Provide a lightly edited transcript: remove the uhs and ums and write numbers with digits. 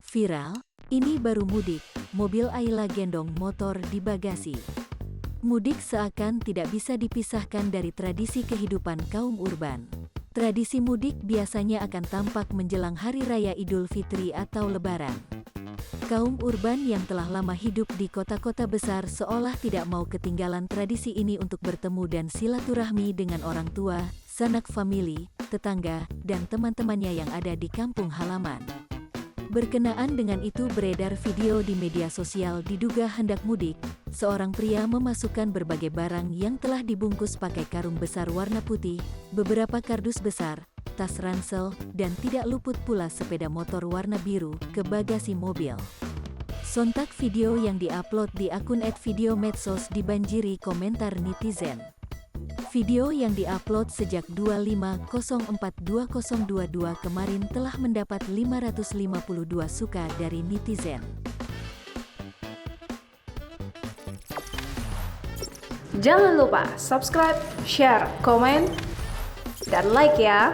Viral, ini baru mudik, mobil Ayla gendong motor di bagasi. Mudik seakan tidak bisa dipisahkan dari tradisi kehidupan kaum urban. Tradisi mudik biasanya akan tampak menjelang Hari Raya Idul Fitri atau Lebaran. Kaum urban yang telah lama hidup di kota-kota besar seolah tidak mau ketinggalan tradisi ini untuk bertemu dan silaturahmi dengan orang tua, sanak famili, tetangga, dan teman-temannya yang ada di kampung halaman. Berkenaan dengan itu beredar video di media sosial diduga hendak mudik, seorang pria memasukkan berbagai barang yang telah dibungkus pakai karung besar warna putih, beberapa kardus besar, tas ransel, dan tidak luput pula sepeda motor warna biru ke bagasi mobil. Sontak video yang diupload di akun @videomedsos dibanjiri komentar netizen. Video yang diupload sejak 25/04/2022 kemarin telah mendapat 552 suka dari netizen. Jangan lupa subscribe, share, komen, dan like ya!